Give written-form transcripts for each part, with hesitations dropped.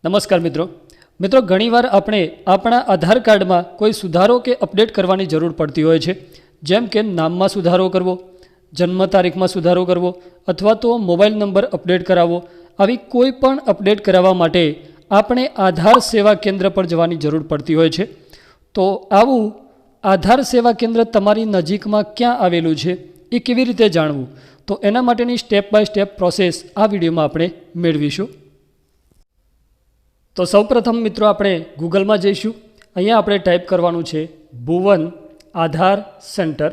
નમસ્કાર મિત્રો ઘણીવાર આપણે આપણા આધાર કાર્ડમાં કોઈ સુધારો કે અપડેટ કરવાની જરૂર પડતી હોય છે, જેમ કે નામમાં સુધારો કરવો, જન્મ તારીખમાં સુધારો કરવો અથવા તો મોબાઈલ નંબર અપડેટ કરાવવો. આવી કોઈ પણ અપડેટ કરાવવા માટે આપણે આધાર સેવા કેન્દ્ર પર જવાની જરૂર પડતી હોય છે. તો આવું આધાર સેવા કેન્દ્ર તમારી નજીકમાં ક્યાં આવેલું છે એ કેવી રીતે જાણવું, તો એના માટેની સ્ટેપ બાય સ્ટેપ પ્રોસેસ આ વિડીયોમાં આપણે મેળવીશું. તો સૌપ્રથમ મિત્રો આપણે ગૂગલમાં જઈશું. અહીંયા આપણે ટાઈપ કરવાનું છે ભુવન આધાર સેન્ટર.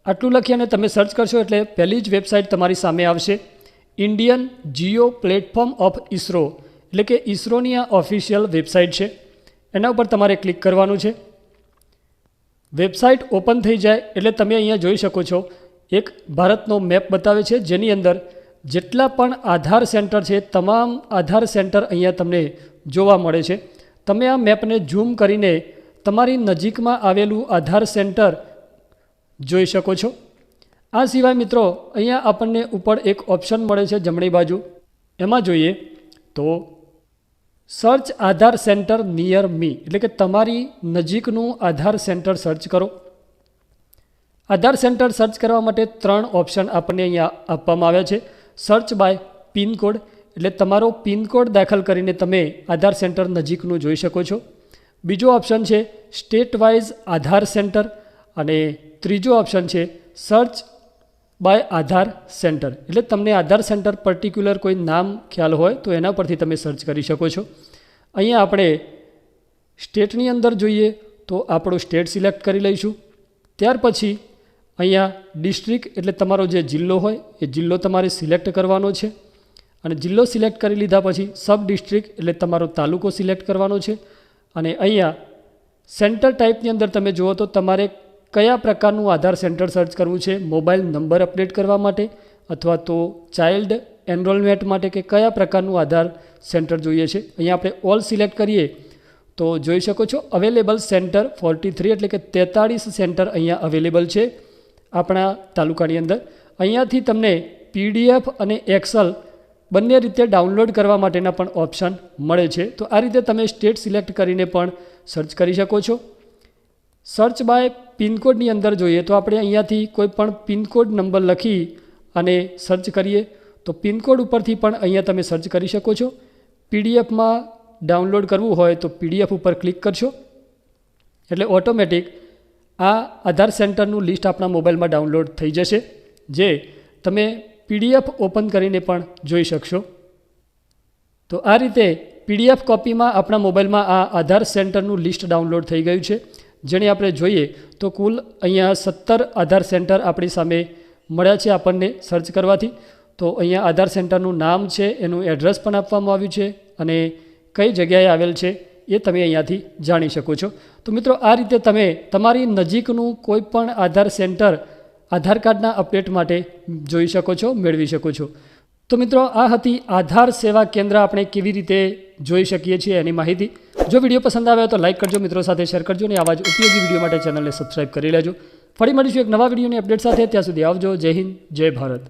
આટલું લખી અને તમે સર્ચ કરશો એટલે પહેલી જ વેબસાઇટ તમારી સામે આવશે. Indian Jio platform of ISRO, એટલે કે ઇસરોની આ ઓફિશિયલ વેબસાઇટ છે. એના ઉપર તમારે ક્લિક કરવાનું છે. વેબસાઇટ ઓપન થઈ જાય એટલે તમે અહીંયા જોઈ શકો છો એક ભારતનો મેપ બતાવે છે, જેની અંદર જેટલા પણ આધાર સેન્ટર છે તમામ આધાર સેન્ટર અહીંયા તમને જોવા મળે છે. તમે આ મેપને ઝૂમ કરીને તમારી નજીકમાં આવેલું આધાર સેન્ટર જોઈ શકો છો. આ સિવાય મિત્રો અહીંયા આપણને ઉપર એક ઓપ્શન મળે છે જમણી બાજુ, એમાં જોઈએ તો સર્ચ આધાર સેન્ટર નિયર મી, એટલે કે તમારી નજીકનું આધાર સેન્ટર સર્ચ કરો. આધાર સેન્ટર સર્ચ કરવા માટે 3 ઓપ્શન આપણને અહીંયા આપવામાં આવ્યા છે. સર્ચ બાય પિનકોડ, એટલે તમારો પિનકોડ દાખલ કરીને તમે આધાર સેન્ટર નજીકનું જોઈ શકો છો. બીજો ઓપ્શન છે સ્ટેટ વાઇઝ આધાર સેન્ટર, અને ત્રીજો ઓપ્શન છે સર્ચ બાય આધાર સેન્ટર, એટલે તમને આધાર સેન્ટર પર્ટિક્યુલર કોઈ નામ ખ્યાલ હોય તો એના પરથી તમે સર્ચ કરી શકો છો. અહીંયા આપણે સ્ટેટની અંદર જોઈએ તો આપણો સ્ટેટ સિલેક્ટ કરી લઈશું. ત્યાર પછી અહીંયા ડિસ્ટ્રિક્ટ, એટલે તમારો જે જિલ્લો હોય એ જિલ્લો તમારે સિલેક્ટ કરવાનો છે. અને જિલ્લો સિલેક્ટ કરી લીધા પછી સબ ડિસ્ટ્રિક્ટ, એટલે તમારો તાલુકો સિલેક્ટ કરવાનો છે. અને અહીંયા સેન્ટર ટાઈપની અંદર તમે જુઓ તો તમારે કયા પ્રકારનું આધાર સેન્ટર સર્ચ કરવું છે, મોબાઈલ નંબર અપડેટ કરવા માટે અથવા તો ચાઇલ્ડ એનરોલમેન્ટ માટે, કે કયા પ્રકારનું આધાર સેન્ટર જોઈએ છે. અહીંયા આપણે ઓલ સિલેક્ટ કરીએ તો જોઈ શકો છો અવેલેબલ સેન્ટર 43, એટલે કે 43 સેન્ટર અહીંયા અવેલેબલ છે આપણા તાલુકાની અંદર. અહીંયાથી તમને PDF અને એક્સેલ બંને રીતે ડાઉનલોડ કરવા માટેના પણ ઓપ્શન મળે છે. તો આ રીતે તમે સ્ટેટ સિલેક્ટ કરીને પણ સર્ચ કરી શકો છો. સર્ચ બાય પિનકોડની અંદર જોઈએ તો આપણે અહીંયાથી કોઈ પણ પિનકોડ નંબર લખી અને સર્ચ કરીએ તો પિનકોડ ઉપરથી પણ અહીંયા તમે સર્ચ કરી શકો છો. PDFમાં ડાઉનલોડ કરવું હોય તો PDF ઉપર ક્લિક કરશો એટલે ઓટોમેટિક આ આધાર સેન્ટરનું લિસ્ટ આપણા મોબાઈલમાં ડાઉનલોડ થઈ જશે, જે તમે PDF ઓપન કરીને પણ જોઈ શકશો. તો આ રીતે PDF કોપીમાં આપણા મોબાઈલમાં આ આધાર સેન્ટરનું લિસ્ટ ડાઉનલોડ થઈ ગયું છે, જેને આપણે જોઈએ તો કુલ અહીંયા 17 આધાર સેન્ટર આપણી સામે મળ્યા છે આપણને સર્ચ કરવાથી. તો અહીંયા આધાર સેન્ટરનું નામ છે, એનું એડ્રેસ પણ આપવામાં આવ્યું છે અને કઈ જગ્યાએ આવેલ છે એ તમે અહીંયાથી જાણી શકો છો. તો મિત્રો આ રીતે તમે તમારી નજીકનું કોઈ પણ આધાર સેન્ટર આધાર કાર્ડના અપડેટ માટે જોઈ શકો છો, મેળવી શકો છો. તો મિત્રો આ હતી આધાર સેવા કેન્દ્ર આપણે કેવી રીતે જોઈ શકીએ છીએ એની માહિતી. જો વિડીયો પસંદ આવ્યો તો લાઇક કરજો, મિત્રો સાથે શેર કરજો અને આવા જ ઉપયોગી વિડીયો માટે ચેનલને સબસ્ક્રાઈબ કરી લેજો. ફરી મળીશું એક નવા વિડીયોની અપડેટ સાથે. ત્યાં સુધી આવજો. જય હિન્દ, જય ભારત.